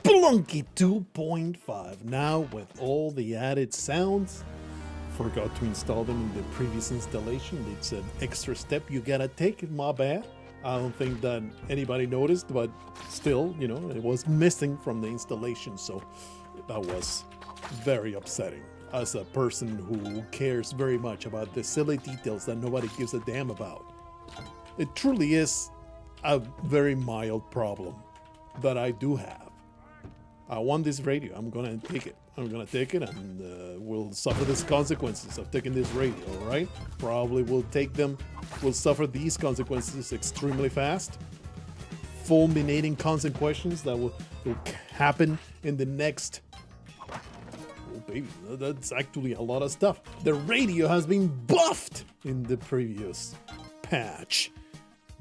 Spelunky 2.5 now with all the added sounds. Forgot to install them in the previous installation. It's an extra step you gotta take, my bad. I don't think that anybody noticed, but still, you know, it was missing from the installation, so that was very upsetting. As a person who cares very much about the silly details that nobody gives a damn about. It truly is a very mild problem that I do have. I want this radio. I'm gonna take it. I'm gonna take it, and we'll suffer the consequences of taking this radio, all right? Probably we'll take them. We'll suffer these consequences extremely fast. Fulminating consequences that will happen in the next... Oh, baby, that's actually a lot of stuff. The radio has been buffed in the previous patch.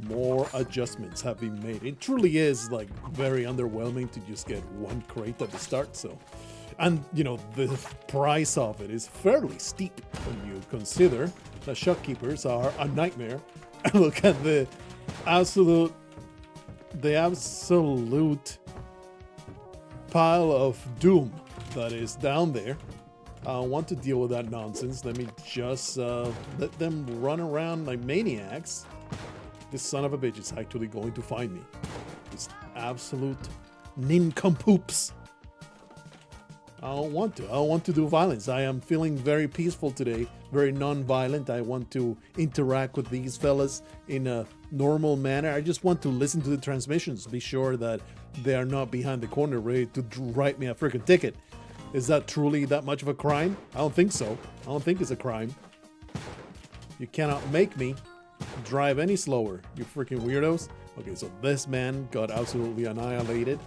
More adjustments have been made. It truly is like very underwhelming to just get one crate at the start. So, and you know, the price of it is fairly steep when you consider that shopkeepers are a nightmare. Look at the absolute pile of doom that is down there. I don't want to deal with that nonsense. Let me just let them run around like maniacs. This son of a bitch is actually going to find me. This absolute nincompoops. I don't want to. I don't want to do violence. I am feeling very peaceful today, very non-violent. I want to interact with these fellas in a normal manner. I just want to listen to the transmissions, be sure that they are not behind the corner ready to write me a freaking ticket. Is that truly that much of a crime? I don't think so. I don't think it's a crime. You cannot make me drive any slower, you freaking weirdos. Okay, so this man got absolutely annihilated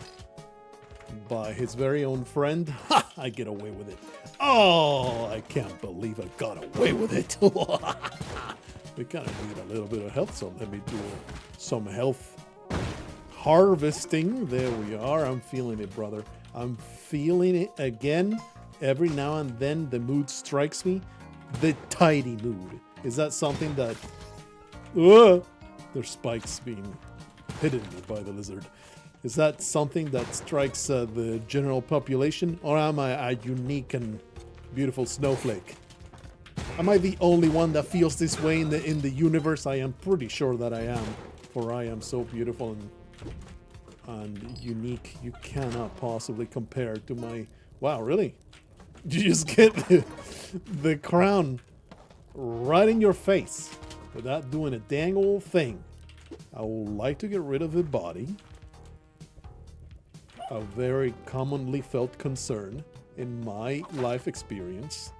by his very own friend. Ha! I get away with it. Oh, I can't believe I got away with it. We kind of need a little bit of health, so let me do some health harvesting. There we are. I'm feeling it, brother. I'm feeling it again. Every now and then the mood strikes me. The tidy mood. Is that something that... there's spikes being hidden by the lizard. Is that something that strikes the general population, or am I a unique and beautiful snowflake? Am I the only one that feels this way in the universe? I am pretty sure that I am, for I am so beautiful and unique. You cannot possibly compare to my... Wow, really? You just get the crown right in your face without doing a dang old thing. I would like to get rid of the body. A very commonly felt concern in my life experience.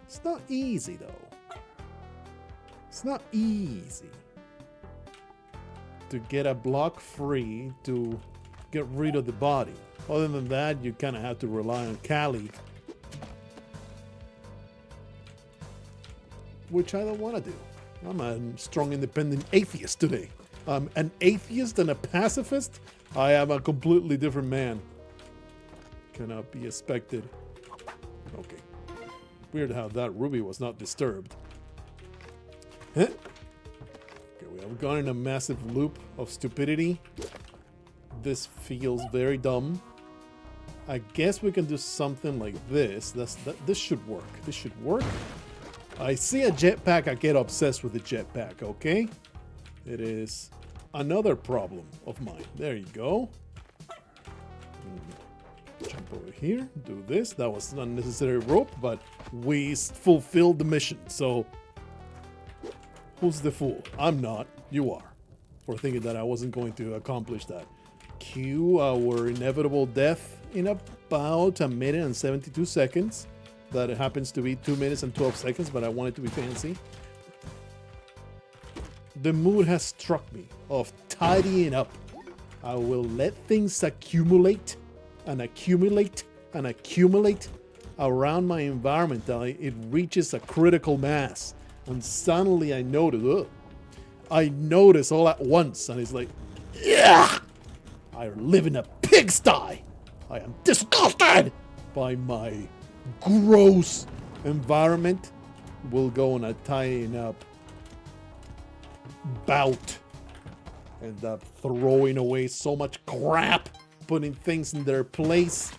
It's not easy though. It's not easy to get a block free to get rid of the body. Other than that, you kind of have to rely on Cali, which I don't want to do. I'm a strong independent atheist today. I'm an atheist and a pacifist. I am a completely different man. Cannot be expected. Okay. Weird how that ruby was not disturbed. Huh? Okay, we have gone in a massive loop of stupidity. This feels very dumb. I guess we can do something like this. This should work. This should work. I see a jetpack, I get obsessed with the jetpack, okay? It is another problem of mine. There you go. Jump over here, do this. That was an unnecessary rope, but we fulfilled the mission. So, who's the fool? I'm not. You are. For thinking that I wasn't going to accomplish that. Cue our inevitable death in about 1 minute and 72 seconds. That it happens to be 2 minutes and 12 seconds, but I want it to be fancy. The mood has struck me of tidying up. I will let things accumulate and accumulate and accumulate around my environment till it reaches a critical mass. And suddenly I notice all at once, and it's like, yeah! I live in a pigsty. I am disgusted by my gross environment. Will go on a tidying up bout. End up throwing away so much crap putting things in their place,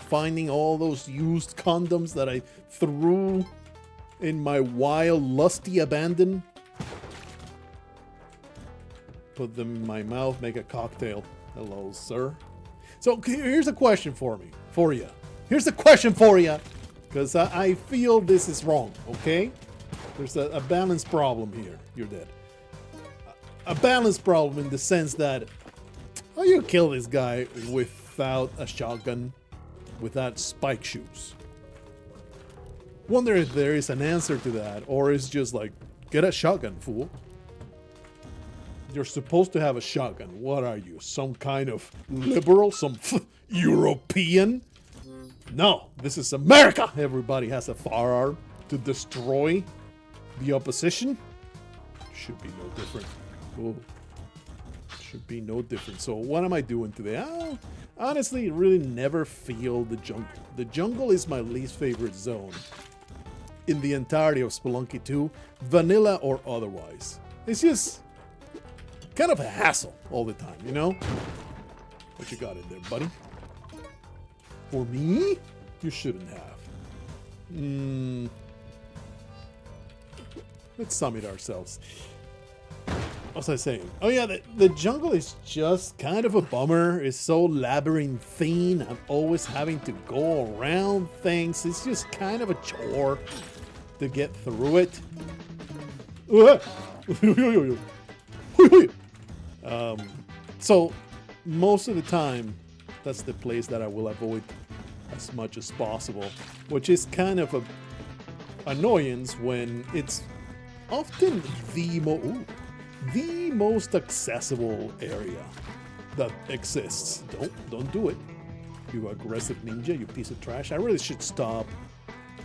finding all those used condoms that I threw in my wild, lusty abandon. Put them in my mouth, make a cocktail. Hello, sir. So here's a question for you. Here's a question for you, because I feel this is wrong, okay? There's a balance problem here. You're dead. A balance problem in the sense that, how you kill this guy without a shotgun, without spike shoes? Wonder if there is an answer to that, or it's just like, get a shotgun, fool. You're supposed to have a shotgun. What are you, some kind of liberal, some European? No, this is America. Everybody has a firearm to destroy the opposition. Should be no different. Oh, should be no different. So what am I doing today? I honestly really never feel the jungle. The jungle is my least favorite zone in the entirety of Spelunky 2, vanilla or otherwise. It's just kind of a hassle all the time, you know? What you got in there, buddy? For me? You shouldn't have. Let's sum it ourselves. What was I saying? Oh yeah, the jungle is just kind of a bummer. It's so labyrinthine. I'm always having to go around things. It's just kind of a chore to get through it. So most of the time, that's the place that I will avoid as much as possible, which is kind of a annoyance when it's often the most accessible area that exists. Don't do it, you aggressive ninja, you piece of trash. I really should stop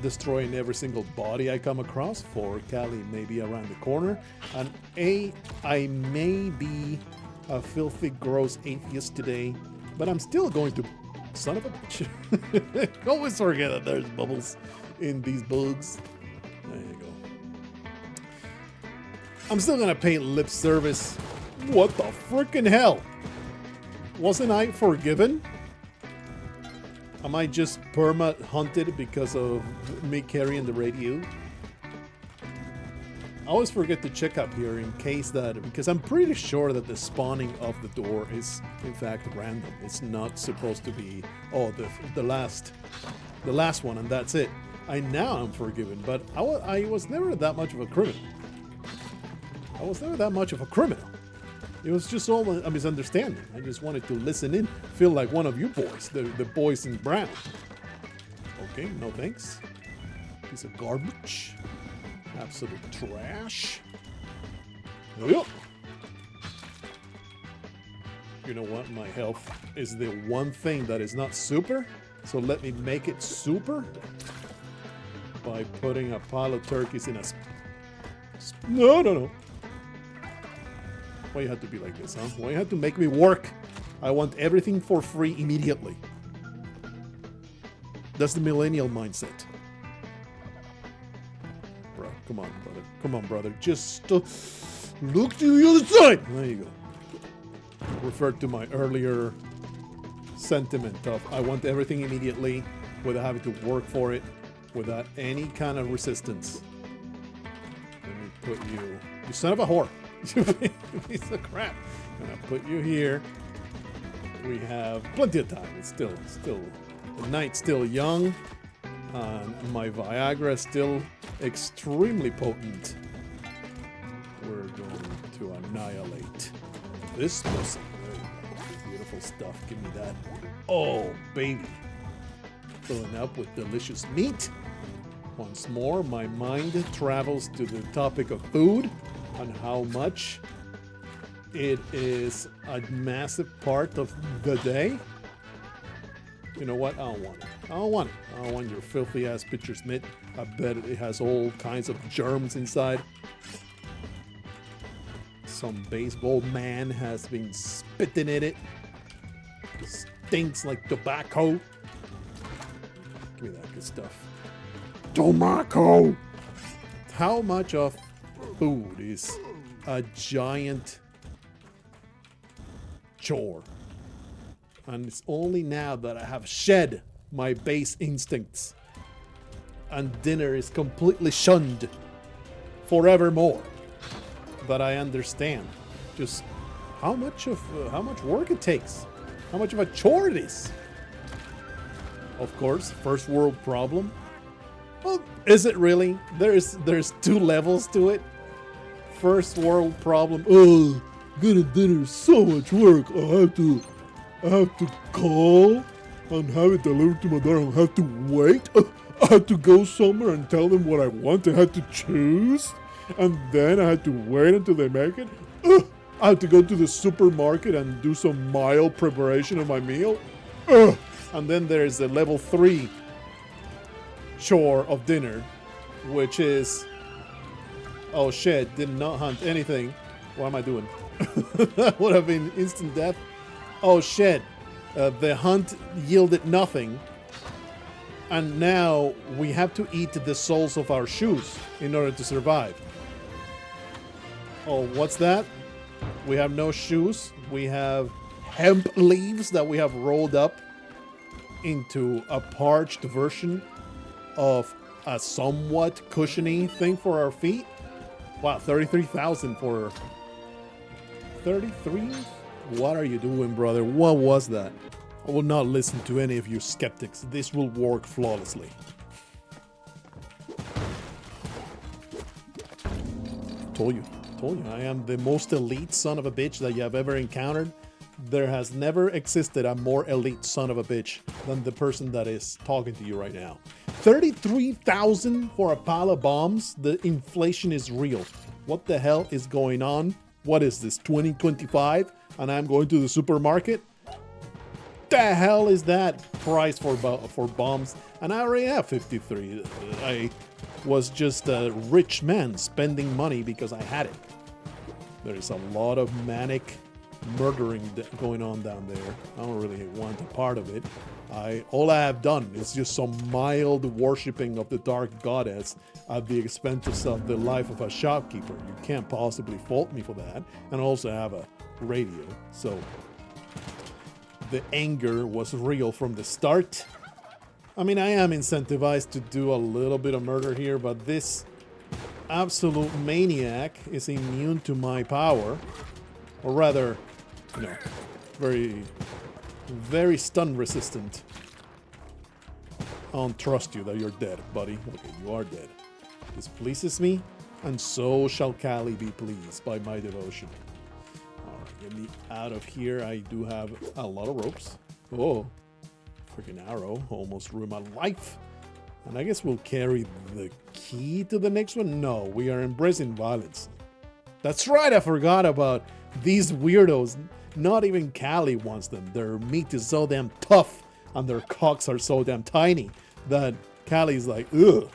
destroying every single body I come across. For Cali may be around the corner, and I may be a filthy, gross atheist today, but I'm still going to, son of a bitch. Always forget that there's bubbles in these bugs. There you go. I'm still gonna pay lip service. What the frickin' hell? Wasn't I forgiven? Am I just perma-hunted because of me carrying the radio? I always forget to check up here in case that, because I'm pretty sure that the spawning of the door is in fact random. It's not supposed to be, oh, the last one and that's it. Now I'm forgiven, but I was never that much of a criminal. It was just all a misunderstanding. I just wanted to listen in, feel like one of you boys, the boys in brown. Okay, no thanks. Piece of garbage. Absolute trash. There we go. You know what? My health is the one thing that is not super, so let me make it super by putting a pile of turkeys in a... No. Why you had to be like this, huh? Why you had to make me work? I want everything for free immediately. That's the millennial mindset. Bro, come on, brother. Come on, brother. Just look to the other side. There you go. Referred to my earlier sentiment of I want everything immediately without having to work for it, without any kind of resistance. Let me put you... You son of a whore. You piece of crap. I'm gonna put you here. We have plenty of time. It's still the night's still young. My Viagra is still extremely potent. We're going to annihilate this pussy. Beautiful stuff. Give me that. Oh, baby. Filling up with delicious meat. Once more, my mind travels to the topic of food. And how much it is a massive part of the day. You know what? I don't want it. I don't want your filthy ass pictures, Mitt. I bet it has all kinds of germs inside. Some baseball man has been spitting in it. It stinks like tobacco. Give me that good stuff. Tobacco! How much of food is a giant chore? And it's only now that I have shed my base instincts and dinner is completely shunned forevermore that I understand just how much work it takes, how much of a chore it is. Of course, first world problem. Well, is it really? There's 2 levels to it. First world problem. Oh, getting dinner is so much work. I have to call and have it delivered to my door. I have to wait. I had to go somewhere and tell them what I want. I had to choose, and then I had to wait until they make it. I had to go to the supermarket and do some mild preparation of my meal. And then there's the level 3 chore of dinner, which is, oh shit, did not hunt anything. What am I doing? That would have been instant death. Oh shit, the hunt yielded nothing. And now we have to eat the soles of our shoes in order to survive. Oh, what's that? We have no shoes. We have hemp leaves that we have rolled up into a parched version of a somewhat cushiony thing for our feet. Wow, 33,000 for 33? What are you doing, brother? What was that? I will not listen to any of you skeptics. This will work flawlessly. Told you. I am the most elite son of a bitch that you have ever encountered. There has never existed a more elite son of a bitch than the person that is talking to you right now. 33,000 for a pile of bombs? The inflation is real. What the hell is going on? What is this, 2025? And I'm going to the supermarket? The hell is that price for bombs? And I already have 53. I was just a rich man spending money because I had it. There is a lot of manic murdering going on down there. I don't really want a part of it. All I have done is just some mild worshipping of the dark goddess at the expense of the life of a shopkeeper. You can't possibly fault me for that. And I also have a radio, so the anger was real from the start. I mean, I am incentivized to do a little bit of murder here, but this absolute maniac is immune to my power. Or rather, you know, very, very stun resistant. I don't trust you that you're dead, buddy. Okay, you are dead. This pleases me, and so shall Callie be pleased by my devotion. Alright, get me out of here. I do have a lot of ropes. Oh, freaking arrow. Almost ruined my life. And I guess we'll carry the key to the next one. No, we are embracing violence. That's right, I forgot about these weirdos. Not even Callie wants them. Their meat is so damn tough and their cocks are so damn tiny that Callie's like, ugh,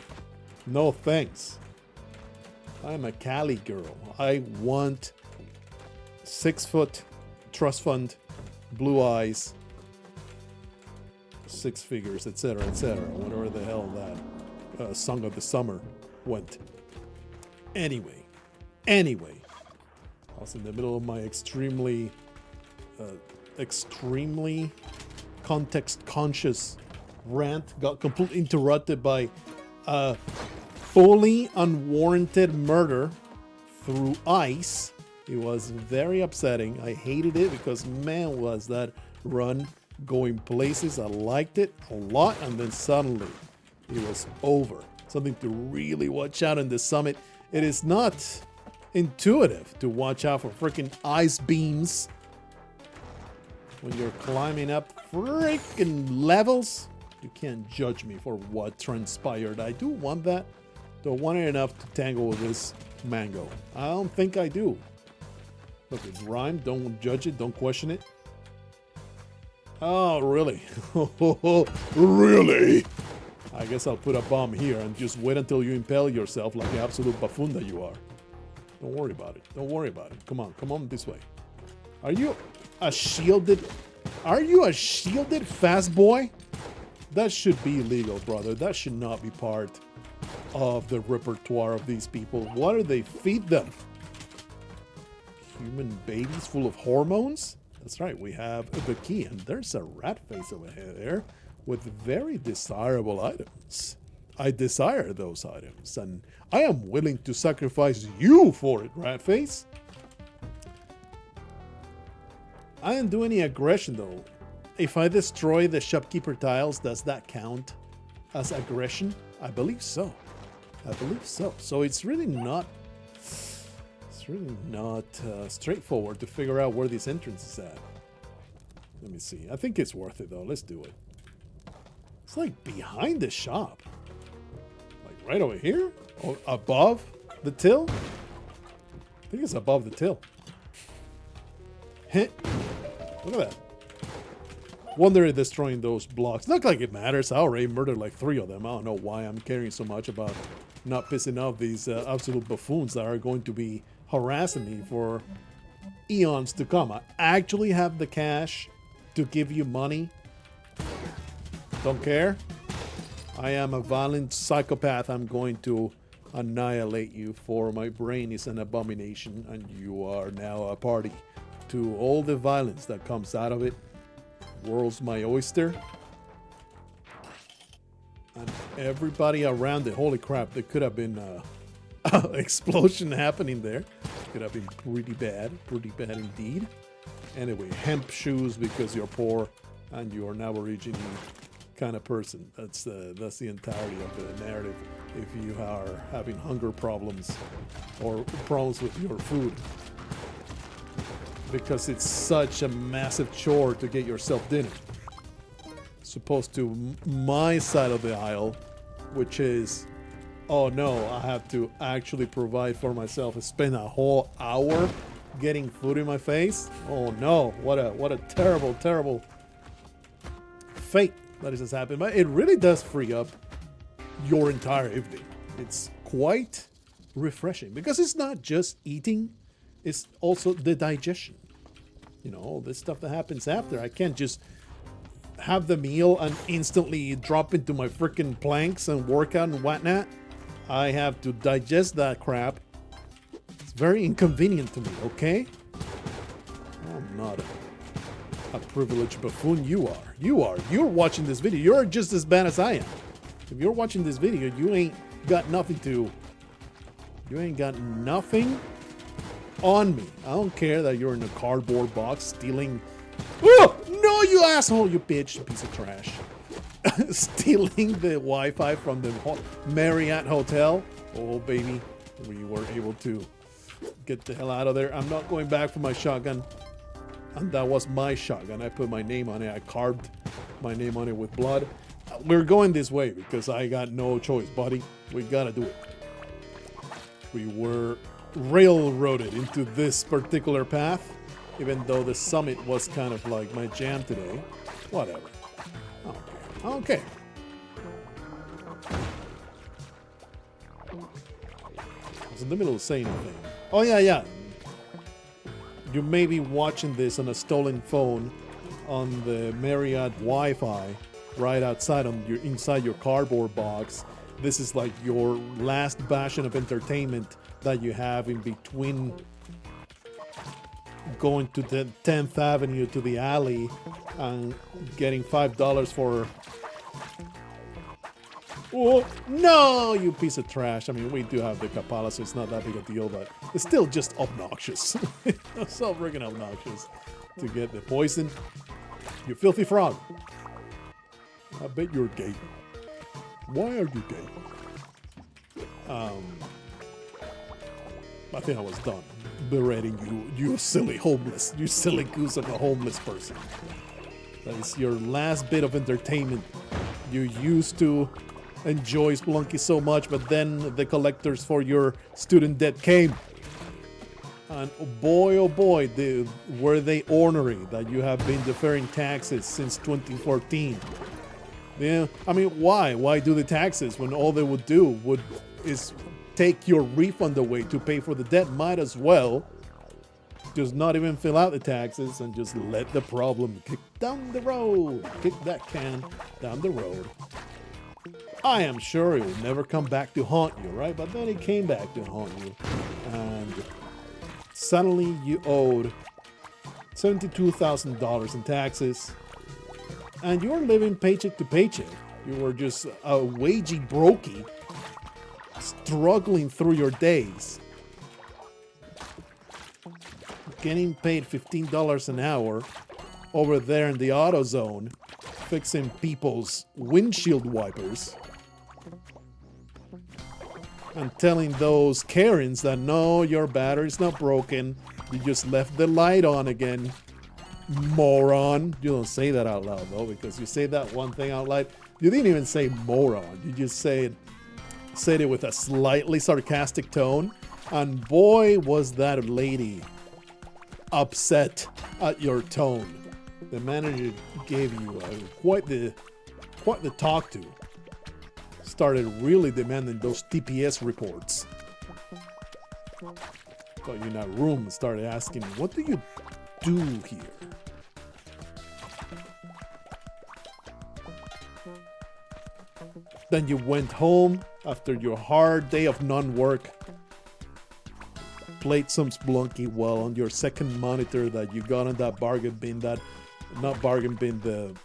no thanks. I'm a Callie girl. I want 6-foot trust fund, blue eyes, 6 figures, etc., etc. Whatever the hell that song of the summer went. Anyway, I was in the middle of my extremely context-conscious rant. Got completely interrupted by a fully unwarranted murder through ice. It was very upsetting. I hated it because, man, was that run going places. I liked it a lot, and then suddenly it was over. Something to really watch out in the summit. It is not intuitive to watch out for freaking ice beams when you're climbing up freaking levels. You can't judge me for what transpired. I do want that. Don't want it enough to tangle with this mango. I don't think I do. Look, it rhymed. Don't judge it. Don't question it. Oh, really? Really? I guess I'll put a bomb here and just wait until you impale yourself like the absolute buffoon that you are. Don't worry about it. Don't worry about it. Come on this way. Are you a shielded fast boy? That should be illegal, brother. That should not be part of the repertoire of these people. What do they feed them? Human babies full of hormones? That's right, we have the key, and there's a rat face over there with very desirable items. I desire those items, and I am willing to sacrifice you for it, rat face. I didn't do any aggression, though. If I destroy the shopkeeper tiles, does that count as aggression? I believe so. I believe so. So it's really not straightforward to figure out where this entrance is at. Let me see. I think it's worth it, though. Let's do it. It's like behind the shop. Like right over here? Or above the till? I think it's above the till. Hit. Look at that. Wonder if destroying those blocks. Not like it matters. I already murdered like 3 of them. I don't know why I'm caring so much about not pissing off these absolute buffoons that are going to be harassing me for eons to come. I actually have the cash to give you money. Don't care. I am a violent psychopath. I'm going to annihilate you, for my brain is an abomination, and you are now a party to all the violence that comes out of it. World's my oyster. And everybody around it. Holy crap, there could have been an explosion happening there. Could have been pretty bad indeed. Anyway, hemp shoes because you're poor and you are now a Aborigine kind of person. That's the entirety of the narrative. If you are having hunger problems or problems with your food, because it's such a massive chore to get yourself dinner. Supposed to my side of the aisle, which is, oh no, I have to actually provide for myself and spend a whole hour getting food in my face. Oh no, what a terrible fate that has happened. But it really does free up your entire evening. It's quite refreshing because it's not just eating, it's also the digestion. You know, all this stuff that happens after. I can't just have the meal and instantly drop into my freaking planks and workout and whatnot. I have to digest that crap. It's very inconvenient to me, okay? I'm not a privileged buffoon. You are. You're watching this video. You're just as bad as I am. If you're watching this video, you ain't got nothing on me. I don't care that you're in a cardboard box stealing. Oh, no, you asshole, you bitch, piece of trash. Stealing the Wi-Fi from the Marriott Hotel. Oh, baby, we were able to get the hell out of there. I'm not going back for my shotgun. And that was my shotgun. I put my name on it. I carved my name on it with blood. We're going this way because I got no choice, buddy. We gotta do it. We were railroaded into this particular path, even though the summit was kind of like my jam today. Whatever. I don't care. I was in the middle of saying anything. Oh yeah. You may be watching this on a stolen phone on the Marriott Wi-Fi right outside inside your cardboard box. This is like your last bastion of entertainment that you have in between going to the 10th Avenue to the alley and getting $5 for... Oh, no, you piece of trash. I mean, we do have the Kapala, so it's not that big a deal, but it's still just obnoxious. It's so freaking obnoxious to get the poison. You filthy frog. I bet you're gay. Why are you gay? I think I was done berating you silly homeless, you silly goose of a homeless person. That is your last bit of entertainment. You used to enjoy Spelunky so much, but then the collectors for your student debt came. And oh boy, were they ornery that you have been deferring taxes since 2014. Yeah, I mean, why? Why do the taxes when all they would do is take your refund away to pay for the debt? Might as well just not even fill out the taxes and just let the problem kick down the road. Kick that can down the road. I am sure it will never come back to haunt you, right? But then it came back to haunt you. And suddenly you owed $72,000 in taxes, and you're living paycheck to paycheck. You were just a wagey brokey, struggling through your days, getting paid $15 an hour over there in the auto zone, fixing people's windshield wipers, and telling those Karens that no, your battery's not broken, you just left the light on again, moron. You don't say that out loud though, because you say that one thing out loud. You didn't even say moron. You just said it with a slightly sarcastic tone, and boy was that lady upset at your tone. The manager gave you quite the talk to. Started really demanding those TPS reports. Got you in that room and started asking, what do you do here? Then you went home after your hard day of non-work, played some Spelunky while on your second monitor that you got on that bargain bin,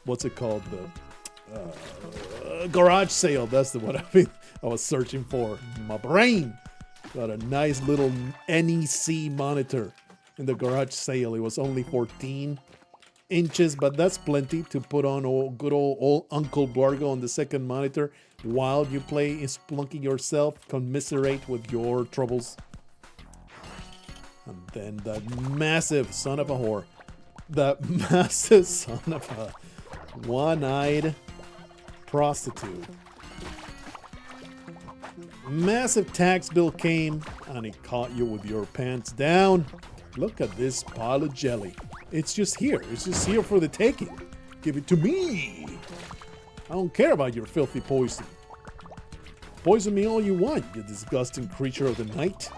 what's it called, the garage sale. That's the one I was searching for. My brain got a nice little NEC monitor in the garage sale. It was only 14 inches, but that's plenty to put on good old Uncle Bargo on the second monitor while you play Spelunky yourself, commiserate with your troubles. And then that massive son of a whore, that massive son of a one-eyed prostitute. Massive tax bill came and it caught you with your pants down. Look at this pile of jelly. It's just here. It's just here for the taking. Give it to me. I don't care about your filthy poison. Poison me all you want, you disgusting creature of the night.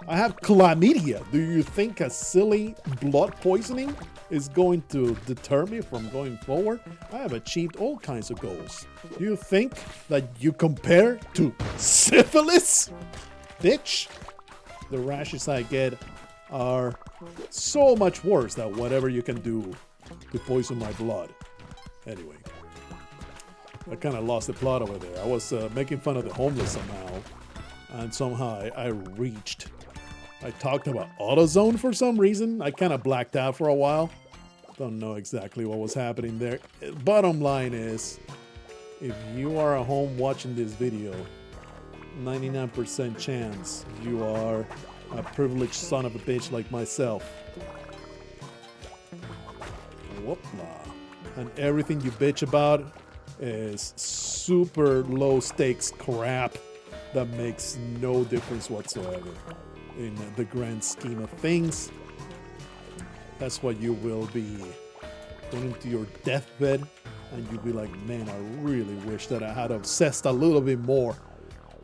I have chlamydia. Do you think a silly blood poisoning is going to deter me from going forward? I have achieved all kinds of goals. Do you think that you compare to syphilis? Bitch, the rashes I get are so much worse than whatever you can do to poison my blood. Anyway, I kind of lost the plot over there. I was making fun of the homeless somehow, and somehow I talked about AutoZone for some reason. I kind of blacked out for a while. Don't know exactly what was happening there. Bottom line is, if you are at home watching this video, 99% chance you are a privileged son of a bitch like myself. Whoopla. And everything you bitch about is super low stakes crap that makes no difference whatsoever in the grand scheme of things. That's why you will be going to your deathbed and you'll be like, man, I really wish that I had obsessed a little bit more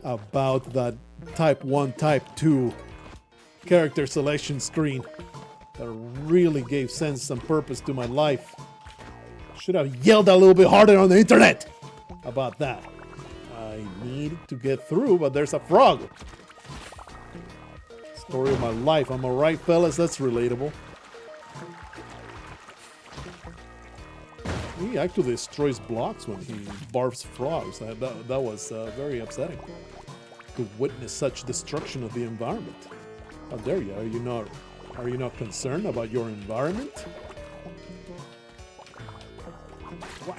about that type 1, type 2 character selection screen that really gave sense and purpose to my life. Should have yelled a little bit harder on the internet about that. I need to get through, but there's a frog. Story of my life. Am I right, fellas? That's relatable. He actually destroys blocks when he barfs frogs. That was very upsetting to witness such destruction of the environment. How dare you? Are you not concerned about your environment? What?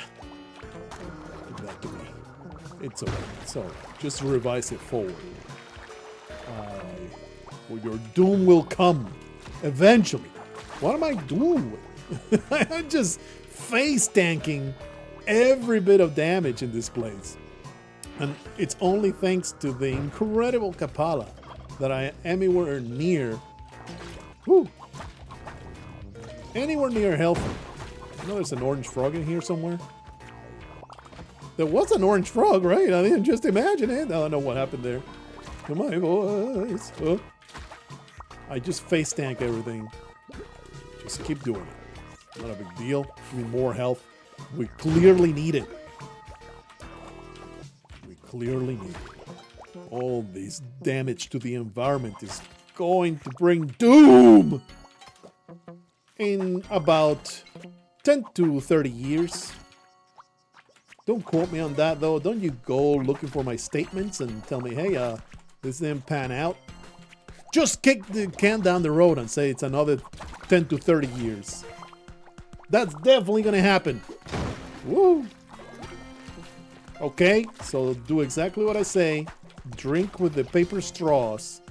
Give that to me. It's okay. It's alright. Just revise it forward. Well, your doom will come eventually. What am I doing with? I'm just face tanking every bit of damage in this place. And it's only thanks to the incredible Kapala that I am anywhere near, anywhere near healthy. I know there's an orange frog in here somewhere. There was an orange frog, right? I didn't just imagine it. I don't know what happened there. To my voice. Oh. I just face tank everything. Just keep doing it. Not a big deal. Give me more health. We clearly need it. We clearly need it. All this damage to the environment is going to bring doom. in about 10 to 30 years. Don't quote me on that though. Don't you go looking for my statements and tell me, hey, this didn't pan out. Just kick the can down the road and say it's another 10 to 30 years. That's definitely gonna happen. Woo! Okay, so do exactly what I say. Drink with the paper straws.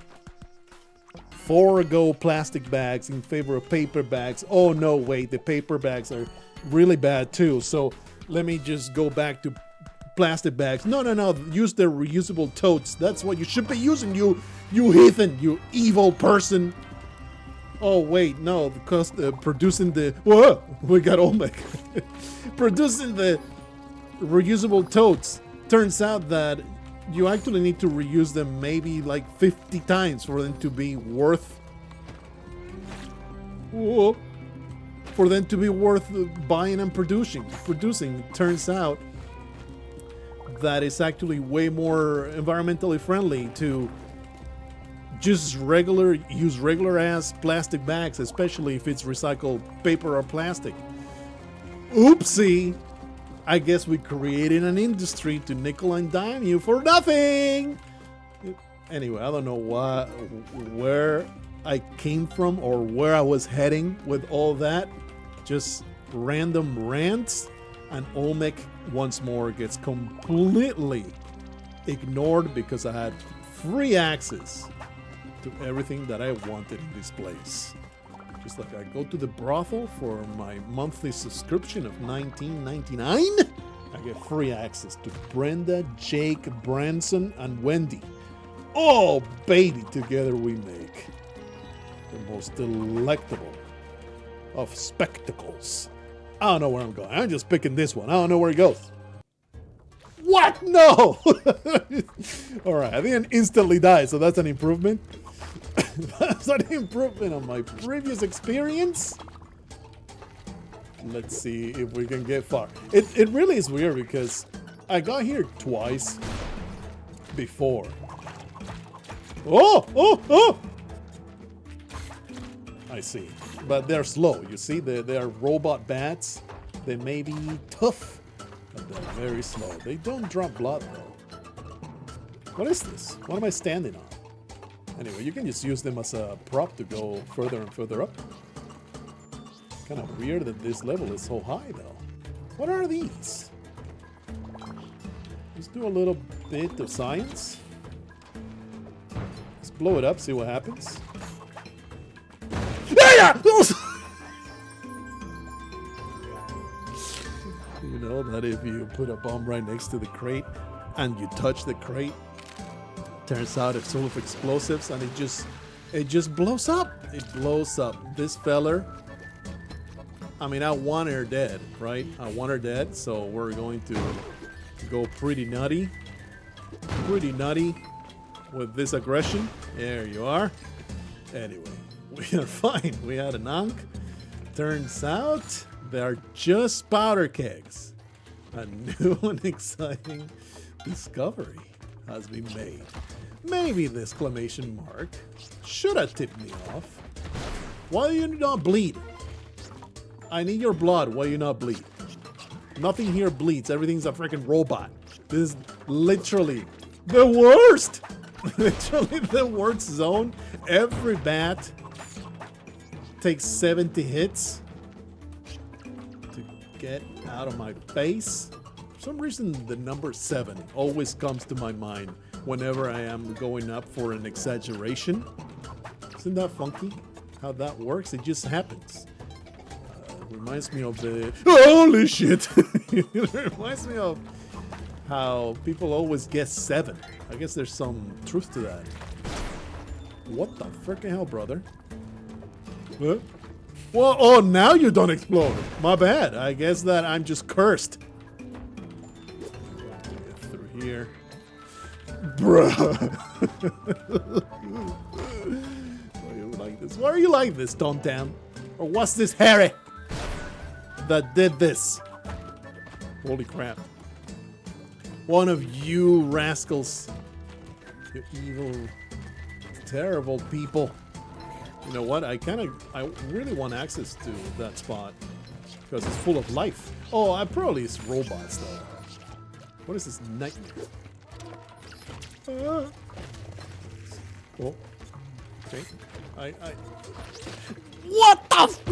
Forego plastic bags in favor of paper bags. Oh no, wait, the paper bags are really bad too. So let me just go back to plastic bags. No, use the reusable totes. That's what you should be using, you heathen, you evil person. Oh wait, no, because producing the, whoa, we got Olmec. Producing the reusable totes. Turns out that you actually need to reuse them maybe like 50 times for them to be worth, whoa, for them to be worth buying and producing. Turns out that it's actually way more environmentally friendly to just use regular ass plastic bags, especially if it's recycled paper or plastic. Oopsie! I guess we created an industry to nickel and dime you for nothing! Anyway, I don't know where I came from or where I was heading with all that. Just random rants, and Olmec once more gets completely ignored because I had free access to everything that I wanted in this place. Just like I go to the brothel for my monthly subscription of $19.99, I get free access to Brenda, Jake, Branson, and Wendy. Oh, baby, together we make the most delectable of spectacles. I don't know where I'm going. I'm just picking this one. I don't know where it goes. What? No! Alright, I didn't instantly die, so that's an improvement. That's an improvement on my previous experience. Let's see if we can get far. It really is weird because I got here twice before. Oh! I see. But they're slow. You see, they are robot bats. They may be tough, but they're very slow. They don't drop blood though. What is this? What am I standing on? Anyway, you can just use them as a prop to go further and further up. Kind of weird that this level is so high though. What are these? Let's do a little bit of science. Let's blow it up, see what happens. You know that if you put a bomb right next to the crate and you touch the crate, turns out it's full of explosives and it just blows up. It blows up. This feller, I mean, I want her dead, right? I want her dead, so we're going to go pretty nutty with this aggression. There you are. Anyway, we are fine. We had an Ankh. Turns out they are just powder kegs. A new and exciting discovery has been made. Maybe the exclamation mark should have tipped me off. Why do you not bleed? I need your blood. Why you not bleed? Nothing here bleeds. Everything's a freaking robot. This is literally the worst. Literally the worst zone. Every bat takes 70 hits to get out of my face. For some reason, the number 7 always comes to my mind whenever I am going up for an exaggeration. Isn't that funky? How that works? It just happens. Reminds me of the... Holy shit! It reminds me of how people always guess 7. I guess there's some truth to that. What the frickin' hell, brother? Huh? Well, oh, now you don't explode. My bad. I guess that I'm just cursed. Get through here. Bruh. Why are you like this? Why are you like this, TommTamm? Or what's this Harry that did this? Holy crap. One of you rascals. You evil, terrible people. You know what? I really want access to that spot because it's full of life. Oh, probably it's robots though. What is this nightmare? Oh, okay. What the?